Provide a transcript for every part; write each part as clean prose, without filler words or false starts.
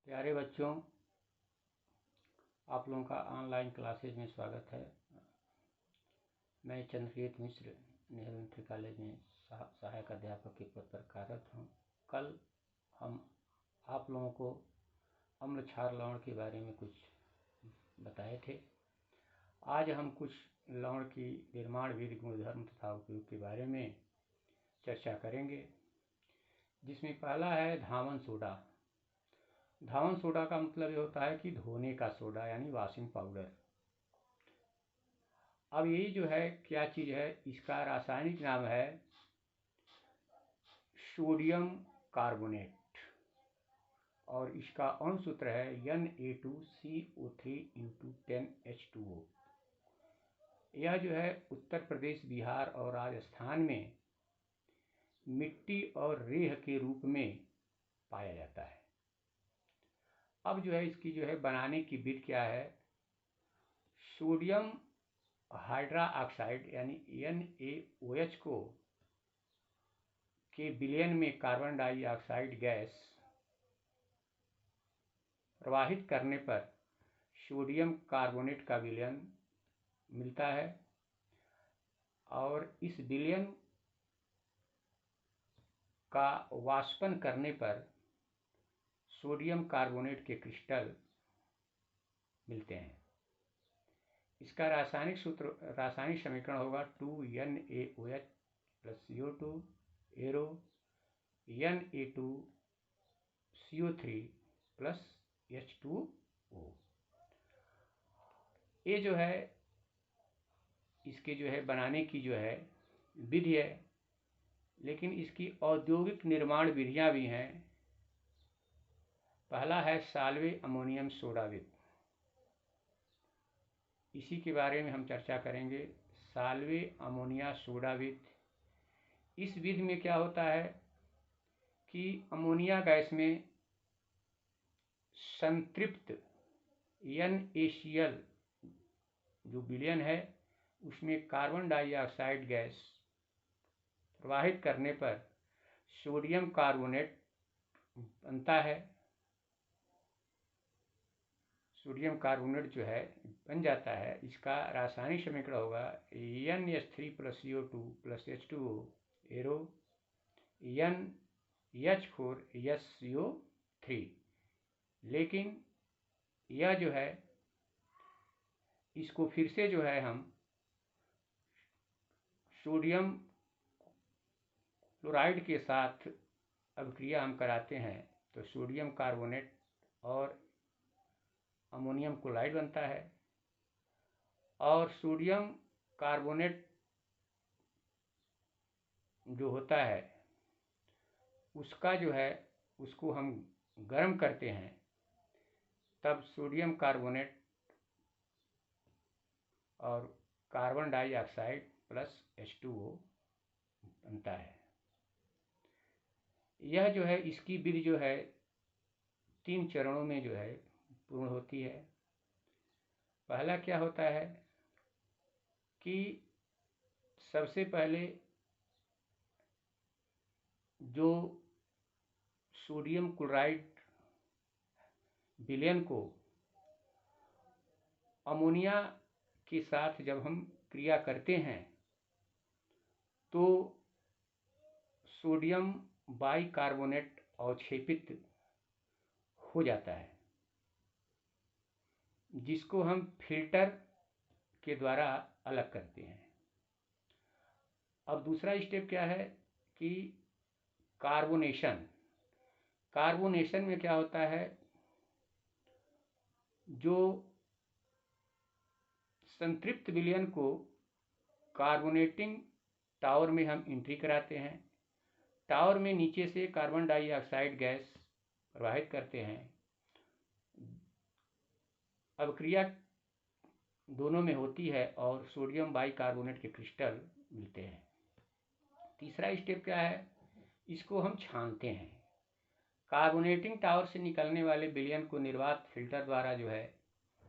प्यारे बच्चों, आप लोगों का ऑनलाइन क्लासेज में स्वागत है। मैं चंद्रकेत मिश्र नेहरू इंटर कॉलेज में सहायक अध्यापक के पद पर कार्यरत हूँ। कल हम आप लोगों को अम्ल क्षार लवण के बारे में कुछ बताए थे। आज हम कुछ लवण की निर्माण विधि, गुणधर्म तथा उपयोग के बारे में चर्चा करेंगे, जिसमें पहला है धावन सोडा। धावन सोडा का मतलब ये होता है कि धोने का सोडा, यानी वॉशिंग पाउडर। अब ये जो है क्या चीज़ है, इसका रासायनिक नाम है सोडियम कार्बोनेट और इसका अणु सूत्र है Na2CO3U10H2O। यह जो है उत्तर प्रदेश, बिहार और राजस्थान में मिट्टी और रेह के रूप में पाया जाता है। अब जो है इसकी जो है बनाने की विधि क्या है, सोडियम हाइड्रा ऑक्साइड यानी NaOH को के विलयन में कार्बन डाइऑक्साइड गैस प्रवाहित करने पर सोडियम कार्बोनेट का विलयन मिलता है और इस विलयन का वाष्पन करने पर सोडियम कार्बोनेट के क्रिस्टल मिलते हैं। इसका रासायनिक समीकरण होगा 2NaOH + CO2 arrow Na2CO3 + H2O। ये जो है इसके जो है बनाने की जो है विधि है, लेकिन इसकी औद्योगिक निर्माण विधियां भी हैं। पहला है साल्वे अमोनियम सोडा विधि। इसी के बारे में हम चर्चा करेंगे। साल्वे अमोनिया सोडा विधि। इस विधि में क्या होता है कि अमोनिया गैस में संतृप्त NaCl जो विलयन है उसमें कार्बन डाइऑक्साइड गैस प्रवाहित करने पर सोडियम कार्बोनेट बनता है। सोडियम कार्बोनेट जो है बन जाता है। इसका रासायनिक समीकरण होगा NH3 + CO2 + H2O arrow NH4SO3। लेकिन यह जो है इसको फिर से जो है हम सोडियम क्लोराइड के साथ अभिक्रिया हम कराते हैं तो सोडियम कार्बोनेट और अमोनियम क्लोराइड बनता है। और सोडियम कार्बोनेट जो होता है उसका जो है उसको हम गर्म करते हैं, तब सोडियम कार्बोनेट और कार्बन डाइऑक्साइड + H2O बनता है। यह जो है इसकी विधि जो है 3 चरणों में जो है पूर्ण होती है। पहला क्या होता है कि सबसे पहले जो सोडियम क्लोराइड विलयन को अमोनिया के साथ जब हम क्रिया करते हैं तो सोडियम बाइकार्बोनेट अवक्षेपित हो जाता है, जिसको हम फिल्टर के द्वारा अलग करते हैं। अब दूसरा स्टेप क्या है कि कार्बोनेशन। कार्बोनेशन में क्या होता है, जो संतृप्त विलयन को कार्बोनेटिंग टावर में हम एंट्री कराते हैं। टावर में नीचे से कार्बन डाइऑक्साइड गैस प्रवाहित करते हैं। अभिक्रिया दोनों में होती है और सोडियम बाइकार्बोनेट के क्रिस्टल मिलते हैं। तीसरा स्टेप क्या है, इसको हम छानते हैं। कार्बोनेटिंग टावर से निकलने वाले विलयन को निर्वात फिल्टर द्वारा जो है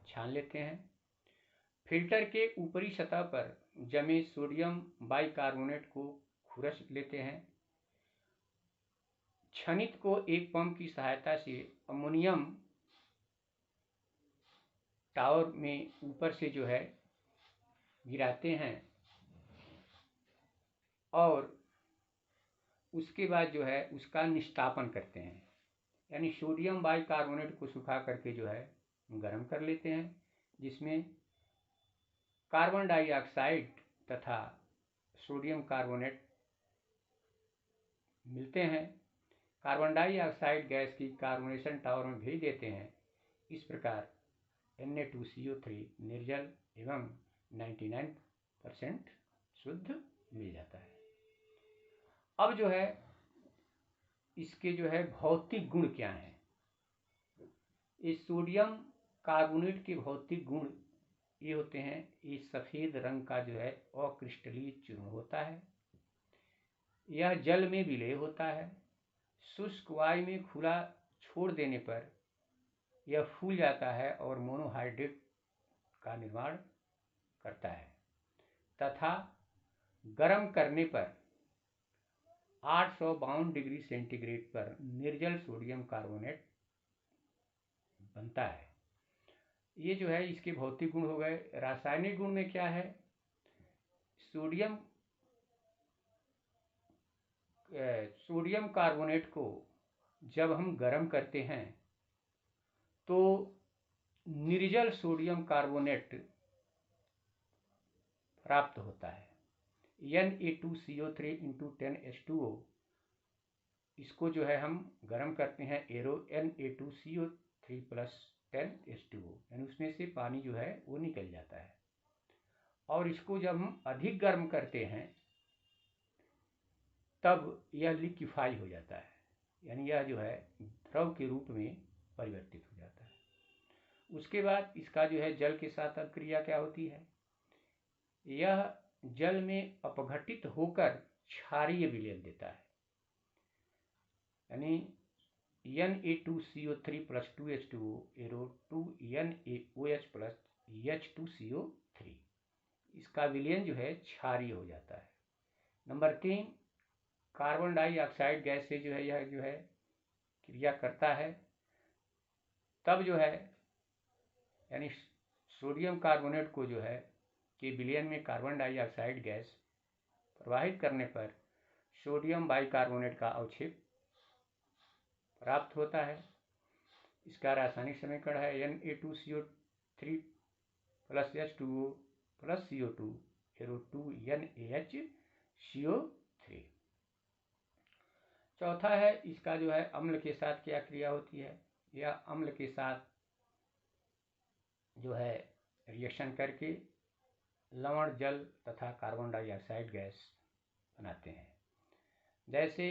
छान लेते हैं। फिल्टर के ऊपरी सतह पर जमे सोडियम बाइकार्बोनेट को खुरच लेते हैं। छनित को एक पंप की सहायता से अमोनियम टावर में ऊपर से जो है गिराते हैं और उसके बाद जो है उसका निष्कापन करते हैं, यानी सोडियम बाइकार्बोनेट को सुखा करके जो है गर्म कर लेते हैं, जिसमें कार्बन डाइऑक्साइड तथा सोडियम कार्बोनेट मिलते हैं। कार्बन डाइऑक्साइड गैस की कार्बोनेशन टावर में भेज देते हैं। इस प्रकार Na2CO3 निर्जल एवं 99% शुद्ध मिल जाता है। अब जो है इसके जो है भौतिक गुण क्या हैं? इस सोडियम कार्बोनेट के भौतिक गुण ये होते हैं, ये सफ़ेद रंग का जो है अक्रिस्टलीय चूर्ण होता है। यह जल में विलय होता है। शुष्क वायु में खुला छोड़ देने पर यह फूल जाता है और मोनोहाइड्रेट का निर्माण करता है तथा गर्म करने पर 852 डिग्री सेंटीग्रेड पर निर्जल सोडियम कार्बोनेट बनता है। ये जो है इसके भौतिक गुण हो गए। रासायनिक गुण में क्या है? सोडियम कार्बोनेट को जब हम गर्म करते हैं तो निर्जल सोडियम कार्बोनेट प्राप्त होता है। Na2CO3 × 10H2O, इसको जो है हम गर्म करते हैं एरो Na2CO3 + 10H2O, यानी उसमें से पानी जो है वो निकल जाता है। और इसको जब हम अधिक गर्म करते हैं तब यह लिक्विफाई हो जाता है, यानी यह जो है द्रव के रूप में परिवर्तित हो जाता है। उसके बाद इसका जो है जल के साथ अभिक्रिया क्या होती है? यह जल में अपघटित होकर क्षारीय विलयन देता है, यानी Na2CO3 + 2H2O arrow 2NaOH + H2CO3, इसका विलयन जो है क्षारीय हो जाता है। नंबर 3, कार्बन डाइऑक्साइड गैस से जो है यह जो है क्रिया करता है, तब जो है यानी सोडियम कार्बोनेट को जो है के विलयन में कार्बन डाइऑक्साइड गैस प्रवाहित करने पर सोडियम बाइकार्बोनेट का अवक्षेप प्राप्त होता है। इसका रासायनिक समीकरण है Na2CO3 + H2O + CO2 arrow 2NaHCO3। चौथा है इसका जो है अम्ल के साथ क्या क्रिया होती है? यह अम्ल के साथ जो है रिएक्शन करके लवण जल तथा कार्बन डाइऑक्साइड गैस बनाते हैं। जैसे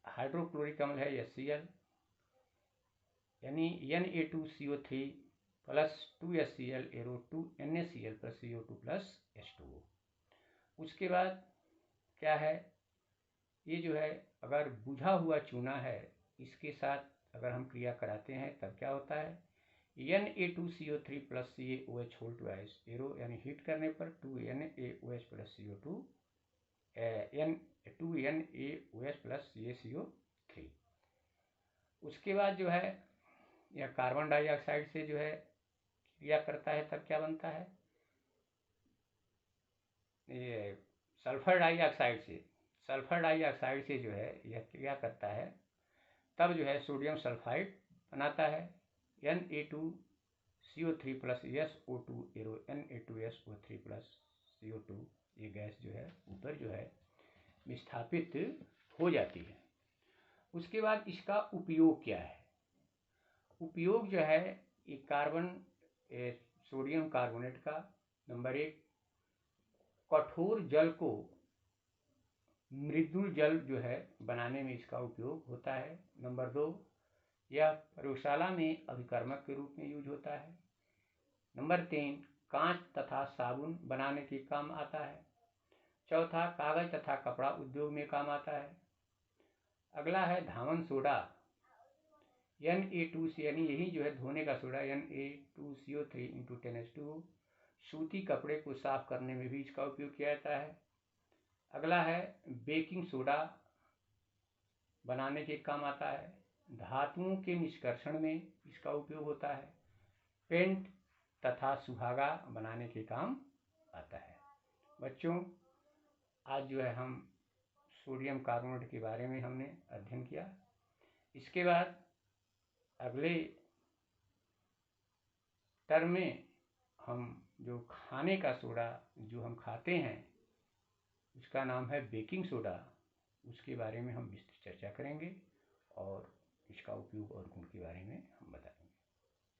हाइड्रोक्लोरिक अम्ल है HCl, यानी Na2CO3 + 2HCl arrow 2NaCl + CO2 + H2O। उसके बाद क्या है? ये जो है अगर बुझा हुआ चूना है, इसके साथ अगर हम क्रिया कराते हैं तब क्या होता है? Na2CO3 + CaOH एरो, यानी हीट करने पर 2NaOH + CO2 2NaOH + CaCO3। उसके बाद जो है यह कार्बन डाइऑक्साइड से जो है क्रिया करता है, तब क्या बनता है? ये सल्फर डाइऑक्साइड से जो है यह क्रिया करता है, तब जो है सोडियम सल्फाइड बनाता है Na2CO3 + SO2 arrow Na2SO3 + CO2। ये गैस जो है ऊपर जो है विस्थापित हो जाती है। उसके बाद इसका उपयोग क्या है? उपयोग जो है ये सोडियम कार्बोनेट का, नंबर 1, कठोर जल को मृदुल जल जो है बनाने में इसका उपयोग होता है। नंबर 2, यह प्रयोगशाला में अभिकर्मक के रूप में यूज होता है। नंबर 3, कांच तथा साबुन बनाने के काम आता है। चौथा, कागज तथा कपड़ा उद्योग में काम आता है। अगला है धावन सोडा Na2, यानी यही जो है धोने का सोडा Na2CO3 × 10H2O, सूती कपड़े को साफ करने में भी इसका उपयोग किया जाता है। अगला है बेकिंग सोडा बनाने के काम आता है। धातुओं के निष्कर्षण में इसका उपयोग होता है। पेंट तथा सुहागा बनाने के काम आता है। बच्चों, आज जो है हम सोडियम कार्बोनेट के बारे में हमने अध्ययन किया। इसके बाद अगले टर्म में हम जो खाने का सोडा जो हम खाते हैं उसका नाम है बेकिंग सोडा, उसके बारे में हम विस्तृत चर्चा करेंगे और इसका उपयोग और गुण के बारे में हम बताएंगे।